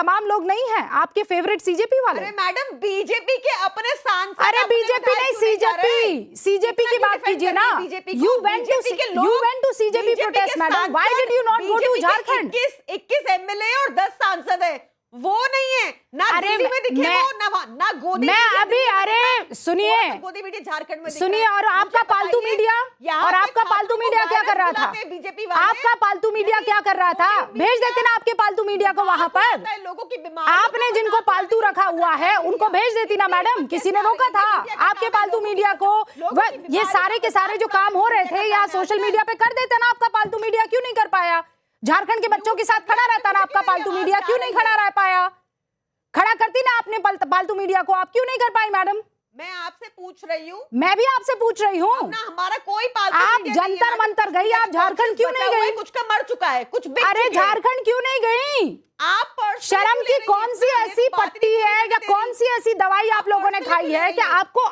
तमाम लोग नहीं हैं आपके फेवरेट सीजेपी वाले? अरे मैडम, बीजेपी के अपने सांसद, अरे बीजेपी नहीं, सीजेपी की बात कीजिए ना। You went to CJP protest madam, why did you not go to Jharkhand? 21 MLA और 10 सांसद है, वो नहीं है ना दिल्ली में दिखे वो, ना गोदी मैं अभी, अरे सुनिए, गोदी मीडिया झारखंड में सुनिए, और आपका पालतू मीडिया, और आपका पालतू मीडिया क्या कर रहा था? आपका पालतू मीडिया क्या कर रहा था? भेज देते ना आपके पालतू मीडिया को वहां पर। लोगों की बीमारी, आपने जिनको पालतू रखा हुआ है उनको भेज देती ना मैडम, किसी ने रोका था आपके पालतू मीडिया को? ये सारे के सारे जो काम हो रहे थे या सोशल मीडिया पे कर देते ना, आपका पालतू मीडिया क्यों नहीं कर पाया? झारखंड के बच्चों के साथ खड़ा रहता ना आपका पालतू मीडिया, क्यों नहीं खड़ा रह पाया? खड़ा करती ना आपने पालतू मीडिया को, आप क्यों नहीं कर पाई मैडम? मैं आपसे पूछ रही हूँ, मैं भी आपसे पूछ रही हूँ ना, हमारा कोई पालतू आप जंतर मंतर गई, आप झारखंड क्यों नहीं गई? कुछ का मर चुका है, कुछ अरे झारखंड क्यों नहीं गई? आप शर्म की कौन सी ऐसी पट्टी है या कौन सी ऐसी दवाई आप लोगों ने खाई है कि आपको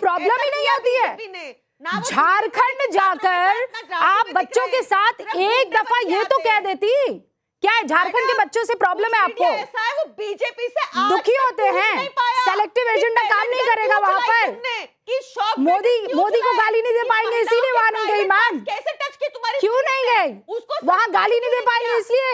प्रॉब्लम ही नहीं आती है? झारखंड जाकर आप बच्चों के साथ एक दफा ये तो कह देती, क्या है झारखंड के बच्चों से प्रॉब्लम है आपको? ऐसा है, वो बीजेपी से दुखी होते हैं, सेलेक्टिव एजेंडा काम नहीं करेगा वहां पर। मोदी को गाली नहीं दे पाएंगे इसीलिए वहां नहीं गई मैम। कैसे टच की तुम्हारी? क्यों नहीं गए वहां? गाली नहीं दे पाएंगे इसलिए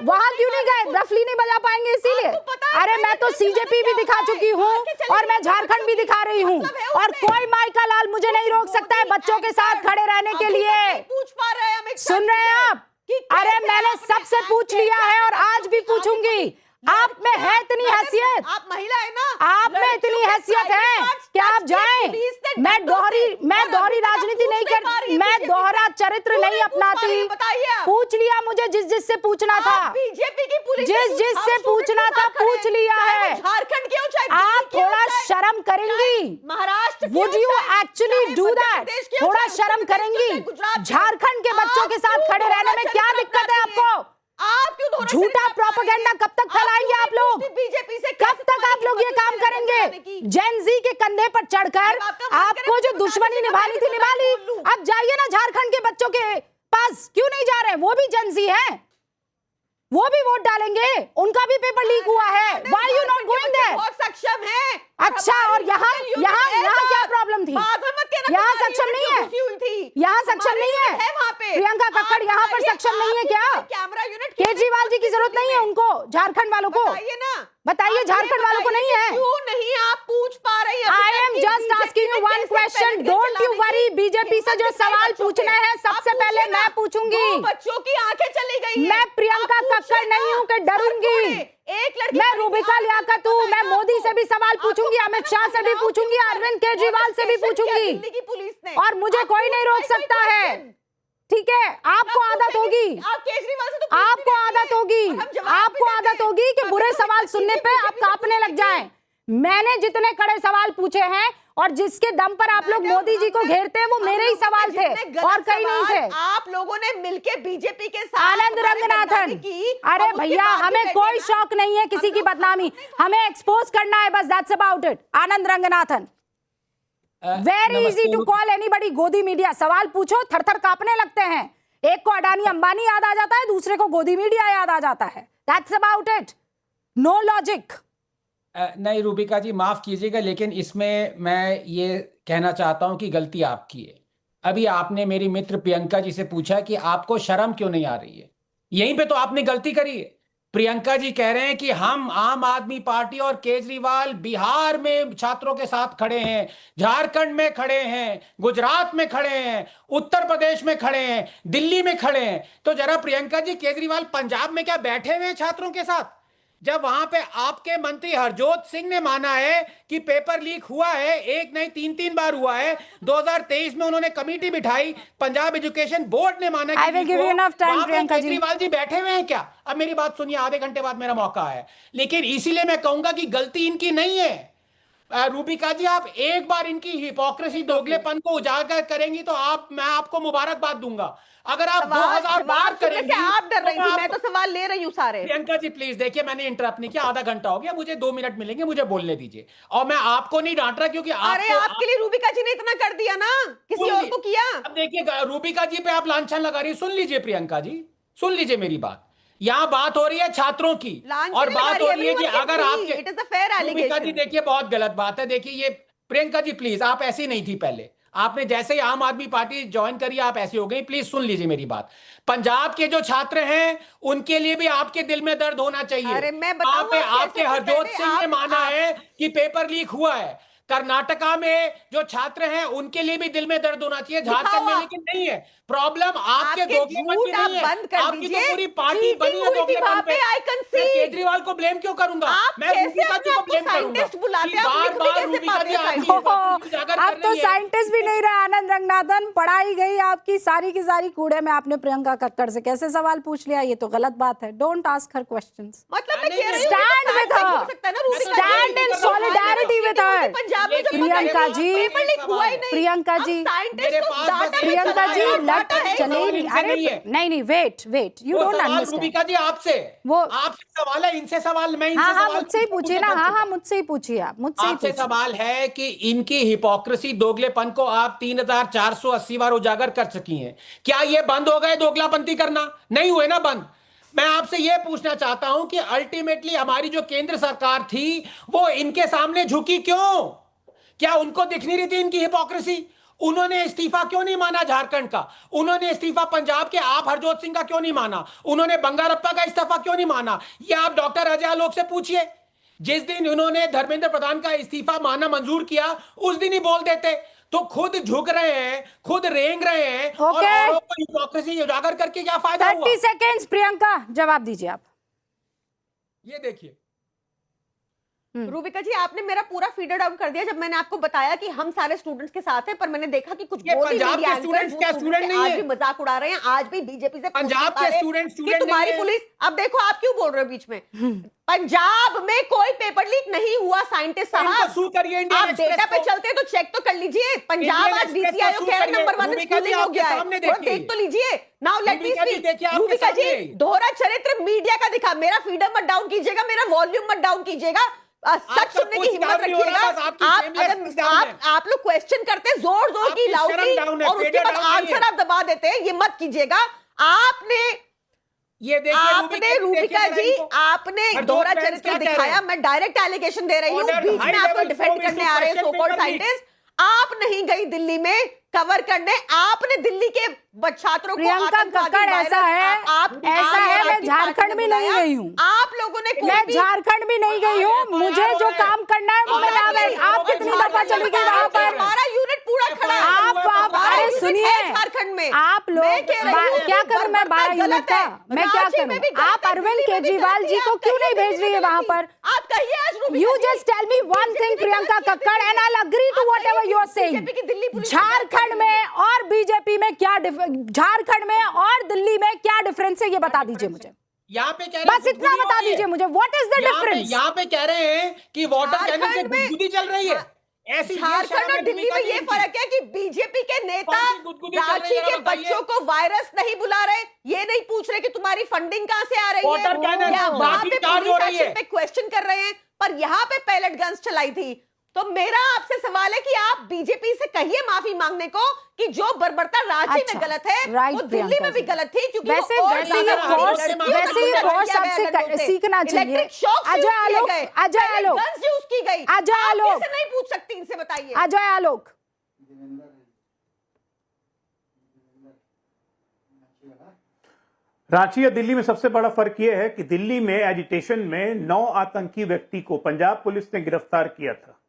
वहां क्यों नहीं गए? रफली नहीं बजा पाएंगे इसीलिए? अरे मैं तो सीजेपी भी दिखा चुकी हूँ और मैं झारखंड भी दिखा रही हूँ, और कोई माइका लाल मुझे नहीं रोक सकता है बच्चों के साथ खड़े रहने के लिए। सुन रहे हैं आप? अरे मैंने सबसे पूछ लिया है और आज भी पूछूंगी। आप में है इतनी हैसियत? आप महिला है ना? आप में इतनी हैसियत है कि आप जाएं? मैं दोहरी राजनीति नहीं करती, मैं दोहरा चरित्र नहीं अपनाती। पूछ लिया मुझे जिस से पूछना था, बीजेपी की पुलिस जिस से पूछना था पूछ लिया है। झारखंड क्यों? आप थोड़ा शर्म करेंगी? Maharashtra, would you actually do that? थोड़ा शर्म करेंगी? झारखंड के बच्चों के साथ खड़े रहने में क्या दिक्कत है आपको? आप क्यों झूठा प्रोपेगेंडा कब तक फैलाएंगे आप लोग? बीजेपी से कब तक आप लोग ये काम करेंगे? जेन जी के कंधे पर चढ़कर आपको जो दुश्मनी निभानी थी निभा ली। अब जाइए ना झारखंड के बच्चों के पास, क्यों नहीं जा रहे? वो भी जेन जी है, वो भी वोट डालेंगे, उनका भी पेपर लीक हुआ है। Why you not going there? बहुत सक्षम है। अच्छा, और यहाँ क्या प्रॉब्लम थी? यहाँ सक्षम नहीं है? यहाँ सक्षम नहीं है? प्रियंका कक्कड़ यहाँ पर सक्षम नहीं है क्या? कैमरा यूनिट केजरीवाल जी की जरूरत नहीं है उनको? झारखंड वालों को बताइए, झारखंड वालों को नहीं है? क्यों नहीं आप पूछ पा रही हैं? I am just asking you one question, don't you worry. BJP से जो सवाल पूछना है सबसे पहले मैं पूछूंगी। बच्चों की आंखें चली गई। मैं प्रियंका कक्कड़ नहीं हूँ कि डरूंगी। एक लड़की, मैं रूबिका लियाकत हूँ। मैं मोदी से भी सवाल पूछूंगी, अमित शाह से भी पूछूंगी, अरविंद केजरीवाल से भी पूछूंगी, और मुझे कोई नहीं रोक सकता है। ठीक है, आपको आदत होगी, आपको आदत होगी, आपको आदत होगी कि बुरे सवाल सुनने पे आप कांपने लग जाएं। मैंने जितने कड़े सवाल पूछे हैं और जिसके दम पर आप लोग मोदी जी को घेरते हैं वो मेरे ही सवाल थे और कहीं नहीं थे। आप लोगों ने मिलकर बीजेपी के साथ आनंद रंगनाथन, अरे भैया हमें कोई शौक नहीं है किसी की बदनामी, हमें एक्सपोज करना है बस, that's about it. Anand Ranganathan, very easy to call anybody Godi media. सवाल पूछो, थर-थर कांपने लगते हैं। एक को अडानी अंबानी याद आ जाता है, दूसरे को गोदी मीडिया याद आ जाता है। That's about it, no logic. नहीं रूबिका जी, माफ कीजिएगा, लेकिन इसमें मैं ये कहना चाहता हूं कि गलती आपकी है। अभी आपने मेरी मित्र प्रियंका जी से पूछा कि आपको शर्म क्यों नहीं आ रही है, यहीं पे तो आपने गलती करी है। प्रियंका जी कह रहे हैं कि हम आम आदमी पार्टी और केजरीवाल बिहार में छात्रों के साथ खड़े हैं, झारखंड में खड़े हैं, गुजरात में खड़े हैं, उत्तर प्रदेश में खड़े हैं, दिल्ली में खड़े हैं। तो जरा प्रियंका जी, केजरीवाल पंजाब में क्या बैठे हुए हैं छात्रों के साथ? जब वहां पे आपके मंत्री हरजोत सिंह ने माना है कि पेपर लीक हुआ है, एक नहीं तीन बार हुआ है। 2023 में उन्होंने कमेटी बिठाई, पंजाब एजुकेशन बोर्ड ने माना कि केजरीवाल जी बैठे हुए हैं क्या? अब मेरी बात सुनिए, आधे घंटे बाद मेरा मौका है, लेकिन इसीलिए मैं कहूंगा कि गलती इनकी नहीं है। रूबिका जी, आप एक बार इनकी हिपोक्रेसी, दोगलेपन को उजागर करेंगी तो मैं आपको मुबारकबाद दूंगा। अगर आप 2000 बार करेंगे। आप डर रही थी, मैं तो सवाल ले रही हूँ सारे। प्रियंका जी प्लीज देखिए, मैंने इंटरप्ट नहीं किया, आधा घंटा हो गया, मुझे 2 मिनट मिलेंगे, मुझे बोलने दीजिए। और मैं आपको नहीं डांट रहा क्योंकि आपके लिए रूबिका जी ने इतना कर दिया ना, किसी और को किया। अब देखिए, रूबिका जी पे आप लांछन लगा रही है। सुन लीजिए प्रियंका जी, सुन लीजिए मेरी बात। यहाँ बात हो रही है छात्रों की, और बात हो रही है कि अगर आपके, it is a fair Rubika ji allegation. देखिए बहुत गलत बात है। देखिए ये प्रियंका जी प्लीज, आप ऐसी नहीं थी पहले, आपने जैसे ही आम आदमी पार्टी ज्वाइन करी आप ऐसी हो गई। प्लीज सुन लीजिए मेरी बात। पंजाब के जो छात्र हैं उनके लिए भी आपके दिल में दर्द होना चाहिए। अरे मैं वहां पे बताऊं आपके हरजोत सिंह ने माना है कि पेपर लीक हुआ है। कर्नाटका में जो छात्र हैं उनके लिए भी दिल में दर्द होना चाहिए, झारखंड में लेकिन नहीं है। प्रॉब्लम आपके दोगलेपन की नहीं है, बंद कर आपकी तो दीजिए। पूरी पार्टी बनी है हुई थी दोगलेपन वहां पे। पे, आई कैन मैं सी। केजरीवाल को ब्लेम क्यों करूंगा? आप मैं कैसे रूबिका जी अपने को आप को ब्लेम करूंगा साइंटिस्ट बुलाते कि हैं? बार अपनी खुद बार कैसे रूबिका पाते जी हैं आपकी साइंटिस्ट? ये बात उजागर अब कर तो रही है। साइंटिस्ट भी नहीं रहे आनंद रंगनाथन, पढ़ाई गई आपकी सारी की सारी कूड़े में। आपने प्रियंका कक्कड़ से कैसे सवाल पूछ लिया, ये तो गलत बात है। डोंट आस्क हर क्वेश्चंस, मतलब मैं कह रही हूं stand with her, stand in solidarity with her. Punjab में जो प्रियंका जी, पेपर लीक हुआ ही नहीं। प्रियंका जी, मेरे पास बस प्रियंका जी लट चले सवाल नहीं। इनसे अरे नहीं है। नहीं, वेट, यू वो डोंट सवाल अंडरस्टैंड। रूबिका जी आपसे, वो आपसे सवाल है, इनसे सवाल, मैं इनसे हाँ सवाल मुझसे ही पूछिए ना, हाँ मुझसे ही पूछिए, आप मुझसे ही आपसे पूछिए। सवाल है कि इनकी हिपोक्रेसी, दोगलेपन को आप 3480 बार उजागर कर चुकी हैं। क्या ये बंद हो गए दोगलापंती करना? नहीं हुए ना बंद। मैं आपसे यह पूछना चाहता हूं कि अल्टीमेटली हमारी जो केंद्र सरकार थी वो इनके सामने झुकी क्यों? क्या उनको दिख नहीं रही थी इनकी हिपोक्रेसी? उन्होंने इस्तीफा क्यों नहीं माना झारखंड का? उन्होंने इस्तीफा पंजाब के आप हरजोत सिंह का क्यों नहीं माना? उन्होंने बंगारप्पा का इस्तीफा क्यों नहीं माना? ये आप डॉक्टर अजय आलोक से पूछिए। जिस दिन उन्होंने धर्मेंद्र प्रधान का इस्तीफा माना मंजूर किया उस दिन ही बोल देते। तो खुद झुक रहे हैं, खुद रेंग रहे हैं, और औरों को हिपोक्रेसी उजागर करके क्या फायदा हुआ? 30 सेकेंड्स प्रियंका, जवाब दीजिए आप। ये देखिए रूबिका जी, आपने मेरा पूरा फीडर डाउन कर दिया जब मैंने आपको बताया कि हम सारे स्टूडेंट्स के साथ हैं, पर मैंने देखा कि कुछ ये गोदी पंजाब मीडिया के स्टूडेंट्स क्या स्टूडेंट नहीं आज है? भी मजाक उड़ा रहे हैं, आज भी बीजेपी से पंजाब के स्टूडेंट कि नहीं तुम्हारी है। पुलिस। अब देखो आप क्यों बोल रहे हो बीच में। पंजाब में कोई पेपर लीक नहीं हुआ साइंटिस्ट साहब। सू करिए इंडियन आप एक्सप्रेस डेटा पे को। चलते हैं तो चेक तो कर लीजिए। पंजाब इंडियन आज एक्सप्रेस नीति को आयोग सू कह रहा करिए। नंबर 1 रूबिका जी स्कूलिंग हो आपके गया है, सामने थोड़ा देखिए। देख तो लीजिए। नाउ लेट मी रूबिका जी देखिए स्पीक। आपके रूबिका जी, सामने। दोहरा चरित्र मीडिया का दिखा। मेरा फीडर मत डाउन कीजिएगा, मेरा वॉल्यूम मत डाउन कीजिएगा। सच सुनने की हिम्मत रखिएगा। आप लोग क्वेश्चन करते हैं जोर जोर की, लाउडली, और उसके बाद आंसर आप दबा देते हैं, ये मत कीजिएगा। आपने रूबिका जी, आपने दोहरा चरित्र दिखाया। मैं डायरेक्ट एलिगेशन दे रही हूँ, बीच में आपको डिफेंड करने आ रहे हैं सो कॉल्ड साइंटिस्ट। आप नहीं गई दिल्ली में कवर करने, आपने दिल्ली के छात्रों को प्रियंका कक्कड़ ऐसा है मैं झारखंड में नहीं गई हूँ। आप लोगों ने मैं झारखंड में नहीं गई हूँ। मुझे जो काम करना है वो मैं यहाँ गई। आप कितनी दफा चली गई वहां पर? हमारा यूनिट पूरा खड़ा है। आप अरे सुनिए, झारखंड में आप लोग क्या करूं मैं 12 यूनिट का? मैं क्या करूं? आप अरविंद केजरीवाल जी को क्यों नहीं भेज रही है वहां पर? आप कहिए आज you just tell me one thing Priyanka Kakkar and I will agree to whatever you are saying. Jharkhand में और बीजेपी में क्या झारखंड में और दिल्ली में क्या डिफरेंस है ये बता दीजिए मुझे। यहाँ पे कह रहे बस इतना बता दीजिए मुझे, व्हाट इज द डिफरेंस? यहाँ पे कह रहे हैं कि वाटर कैनन से गुदगुदी चल रही है। ऐसी झारखंड और दिल्ली में ये फर्क है कि बीजेपी के नेता रांची के बच्चों को वायरस नहीं बुला रहे, ये नहीं पूछ रहे कि तुम्हारी फंडिंग कहां से आ रही है, या वहां पे पुलिस एक्शन पे क्वेश्चन कर रहे हैं, पर यहाँ पे पैलेट गन्स चलाई थी। तो मेरा आपसे सवाल है कि आप बीजेपी से कहिए माफी मांगने को कि जो बर्बरता रांची में गलत है वो दिल्ली में भी गलत थी, क्योंकि वैसे ये कोर्स सबसे सीखना चाहिए। अजय आलोक यूज की गई, अजय आलोक कैसे नहीं पूछ सकती इनसे, बताइए। अजय आलोक, रांची या दिल्ली में सबसे बड़ा फर्क यह है कि दिल्ली में एजिटेशन में 9 आतंकी व्यक्ति को पंजाब पुलिस ने गिरफ्तार किया था।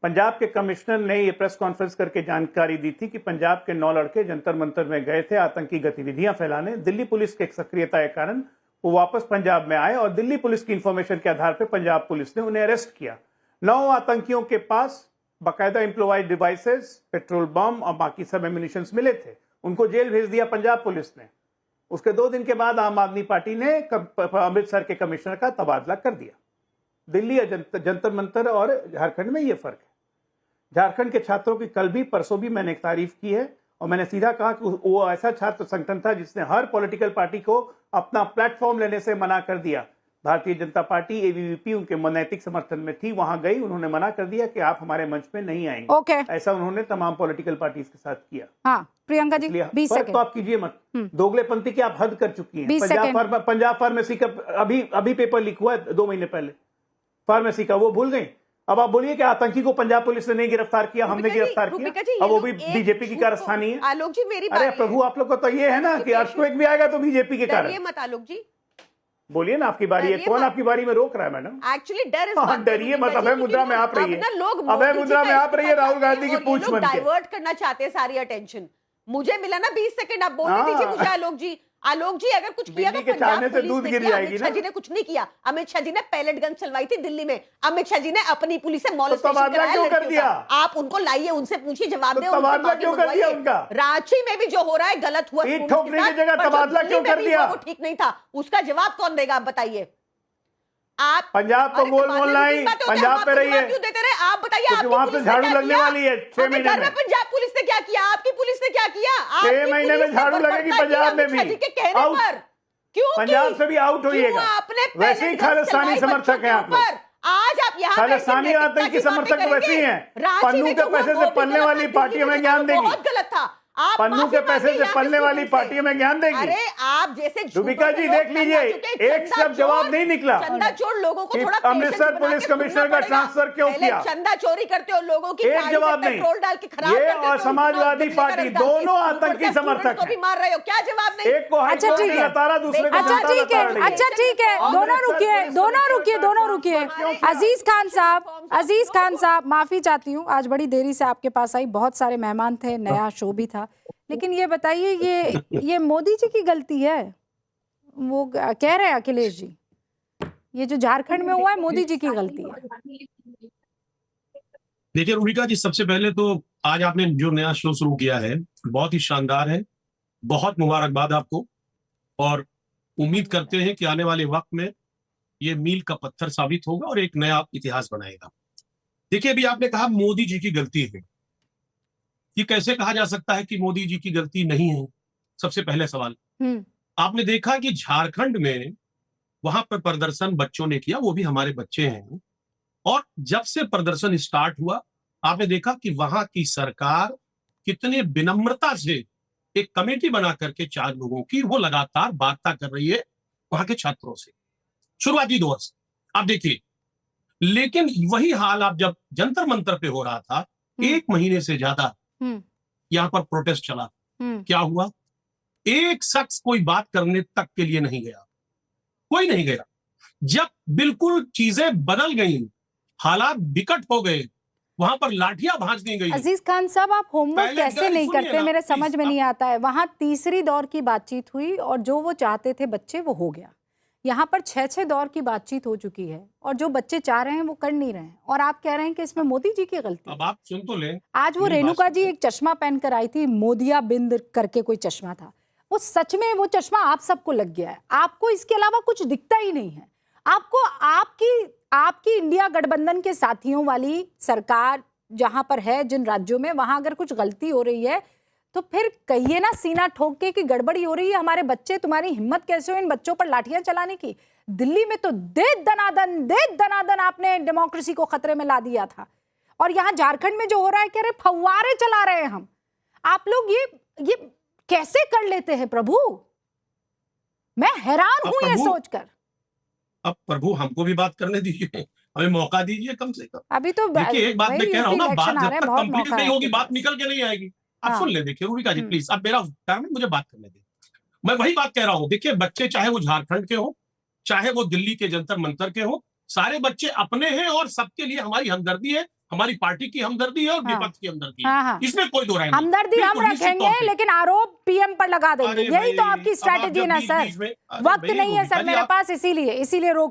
पंजाब के कमिश्नर ने यह प्रेस कॉन्फ्रेंस करके जानकारी दी थी कि पंजाब के 9 लड़के जंतर मंतर में गए थे आतंकी गतिविधियां फैलाने। दिल्ली पुलिस के सक्रियता के कारण वो वापस पंजाब में आए और दिल्ली पुलिस की इंफॉर्मेशन के आधार पर पंजाब पुलिस ने उन्हें अरेस्ट किया। 9 आतंकियों के पास बाकायदा इम्प्रोवाइज डिवाइसेस, पेट्रोल बम और बाकी सब एम्युनिशन मिले थे। उनको जेल भेज दिया पंजाब पुलिस ने। उसके 2 दिन के बाद आम आदमी पार्टी ने अमृतसर के कमिश्नर का तबादला कर दिया। दिल्ली जंतर मंतर और झारखंड में यह फर्क है। झारखंड के छात्रों की कल भी परसों भी मैंने एक तारीफ की है और मैंने सीधा कहा कि वो ऐसा छात्र संगठन था जिसने हर पॉलिटिकल पार्टी को अपना प्लेटफॉर्म लेने से मना कर दिया। भारतीय जनता पार्टी एबीवीपी उनके नैतिक समर्थन में थी, वहां गई, उन्होंने मना कर दिया कि आप हमारे मंच पे नहीं आएंगे। Okay. ऐसा उन्होंने तमाम पॉलिटिकल पार्टीज के साथ किया। हाँ प्रियंका जी 20 फर्क सेकंड। तो आप कीजिए मत, दोगलेपंथी की आप हद कर चुकी हैं। 20 सेकंड। पंजाब फार्मेसी का अभी पेपर लीक हुआ है 2 महीने पहले, फार्मेसी का, वो भूल गई। अब आप बोलिए कि आतंकी को पंजाब पुलिस ने नहीं गिरफ्तार किया, हमने गिरफ्तार किया, अब वो भी बीजेपी की कारस्तानी है। आलोक जी मेरी अरे बात, प्रभु, आप लोग को तो ये है ना कि अर्थक्वेक भी आएगा तो बीजेपी के कारण। डरिए मत आलोक जी, बोलिए ना, आपकी बारी है। डरिए कौन मत। आपकी बारी में रोक रहा है मैडम? एक्चुअली डर इस हाँ, बात का डरिए है, मत, अभय मुद्रा में आप रहिए, अभय मुद्रा में आप रहिए राहुल गांधी की पूंछ बन के। डाइवर्ट करना चाहते हैं सारी अटेंशन। मुझे मिला ना 20 सेकंड, आप बोलने दीजिए मुझे। आलोक जी, आलोक जी अगर कुछ किया तो बिल्ली के पंजाब चाहने से पुलिस दूध ने गिर किया, जाएगी अमित शाह ना। जी ने कुछ नहीं किया। अमित शाह जी ने पैलेट गन चलवाई थी दिल्ली में, अमित शाह जी ने अपनी पुलिस से मॉलेस्टेशन तबादला कराया क्यों कर लड़कियों दिया? का। आप उनको लाइए, उनसे पूछिए, जवाब तो दें, उनसे तबादला बातें क्यों कर दिया मनवाइए। उनका? रांची में भी जो हो रहा है गलत हुआ, पीठ स्टूडेंट्स ठोकने के की साथ, जगह पर जो तबादला दिल्ली क्यों में कर भी दिया? हुआ, वो ठीक नहीं था। उसका जवाब कौन देगा, आप बताइए। आप पंजाब को अरे गोल तबादले मोहल्ला की ही, बात होती है, पंजाब हम पे आपको रहिए। जवाब क्यों देते रहे? आप बताइए, क्योंकि आपकी वहां पुलिस से ने झाड़ू क्या लगने किया? वाली है 6 अभी महीने घर में। पंजाब पुलिस ने क्या किया? आपकी पुलिस ने क्या किया? 6 महीने में झाड़ू लगेगी पंजाब में भी। अमित शाह जी के कहने आउट। पर क्यों? पंजाब से भी आउट होइएगा। आपने वैसे ही खालिस्तानी समर्थक हैं आप लोग। आज आप यहाँ खालिस्तानी आतंकी समर्थक तो वैसे ही हैं। पन्नू के पैसे से पलने वाली पार्टियों में ज्ञान देगी। बहुत गलत था। आप पन्नू माफी के पैसे मांगिए से यहाँ पलने के वाली students पार्टियों में ज्ञान देगी। अरे आप जैसे रूबिका जी देख लीजिए, एक शब्द जवाब नहीं निकला। चंदा चोर लोगों को कि थोड़ा अमृतसर patient बना पुलिस के कमिश्नर सुनना का पड़ेगा। ट्रांसफर क्यों पहले किया? चंदा चोरी करते हो लोगों की एक गाड़ी में जवाब नहीं। पेट्रोल डाल के खराब ये कर देते हो, और समाजवादी उतना पार्टी बेरोजगार दोनों के आतंकी ऊपर से समर्थक students को भी हैं। मार रहे हो, क्या जवाब नहीं? एक को हाई अच्छा, कोर्ट ठीक ने है। लताड़ा, दूसरे को अच्छा जनता ठीक है, लताड़ रही है। अच्छा ठीक है, दोनों रुकिए, दोनों रुकिए। अजीज खान साहब, माफी चाहती हूँ, आज बड़ी देरी से आपके पास आई, बहुत सारे मेहमान थे, नया शो भी था, लेकिन ये बताइए, ये मोदी जी की गलती है? वो कह रहे हैं अखिलेश जी, ये जो झारखंड में हुआ है मोदी जी की गलती है। देखिए रूबिका जी, सबसे पहले तो आज आपने जो नया शो शुरू किया है बहुत ही शानदार है, बहुत मुबारकबाद आपको, और उम्मीद करते हैं कि आने वाले वक्त में ये मील का पत्थर साबित होगा और एक नया इतिहास बनाएगा। देखिए, अभी आपने कहा मोदी जी की गलती है, ये कैसे कहा जा सकता है कि मोदी जी की गलती नहीं है? सबसे पहले सवाल, आपने देखा कि झारखंड में वहां पर प्रदर्शन बच्चों ने किया, वो भी हमारे बच्चे हैं, और जब से प्रदर्शन स्टार्ट हुआ आपने देखा कि वहां की सरकार कितने विनम्रता से एक कमेटी बना करके 4 लोगों की वो लगातार वार्ता कर रही है वहां के छात्रों से, शुरुआती दौर से आप देखिए। लेकिन वही हाल आप जब जंतर मंतर पे हो रहा था, 1 महीने से ज्यादा यहां पर प्रोटेस्ट चला, क्या हुआ? एक शख्स कोई बात करने तक के लिए नहीं गया, कोई नहीं गया। जब बिल्कुल चीजें बदल गई, हालात विकट हो गए, वहां पर लाठियां भांज दी गई। अजीज खान साहब, आप होमवर्क पहले कैसे नहीं सुनिए करते, ना, मेरे प्लीज, समझ में नहीं आता है। वहां तीसरी दौर की बातचीत हुई और जो वो चाहते थे बच्चे, वो हो गया। यहाँ पर 6 दौर की बातचीत हो चुकी है और जो बच्चे चाह रहे हैं वो कर नहीं रहे हैं, और आप कह रहे हैं कि इसमें मोदी जी की गलती है। अब आप सुन तो लें, आज वो मेरी बात रेणुका जी सुनिए। एक चश्मा पहनकर आई थी, मोदिया बिंद करके कोई चश्मा था, वो सच में वो चश्मा आप सबको लग गया है, आपको इसके अलावा कुछ दिखता ही नहीं है। आपको आपकी इंडिया गठबंधन के साथियों वाली सरकार जहां पर है, जिन राज्यों में, वहां अगर कुछ गलती हो रही है तो फिर कहिए ना सीना ठोक के कि गड़बड़ी हो रही है, हमारे बच्चे, तुम्हारी हिम्मत कैसे हो इन बच्चों पर लाठियां चलाने की? दिल्ली में तो दे दनादन आपने डेमोक्रेसी को खतरे में ला दिया था, और यहाँ झारखंड में जो हो रहा है, कह रहे फव्वारे चला रहे हैं हम। आप लोग ये कैसे कर लेते हैं प्रभु? मैं हैरान हूं ये सोचकर। अब प्रभु हमको भी बात करने दीजिए, हमें मौका दीजिए कम से कम। अभी तो देखिए, एक बात मैं कह रहा हूँ ना, बात जब तक कंप्लीट नहीं होगी, बात निकल निकल के नहीं आएगी। आप सुन ले, देखिए रूबिका जी प्लीज, अब मेरा टर्न है, मुझे बात करने दें। मैं वही बात कह रहा हूँ, देखिए बच्चे चाहे वो झारखंड के हो, चाहे वो दिल्ली के जंतर मंतर के हो, सारे बच्चे अपने हैं और सबके लिए हमारी हमदर्दी है, हमारी पार्टी की हमदर्दी है और विपक्ष की हमदर्दी है, इसमें कोई दो राय नहीं। हमदर्दी हम रखेंगे, लेकिन आरोप पीएम पर लगा देंगे, यही तो आपकी स्ट्रैटेजी है ना सर। वक्त नहीं है सर मेरे पास, इसीलिए रोक रही हूं।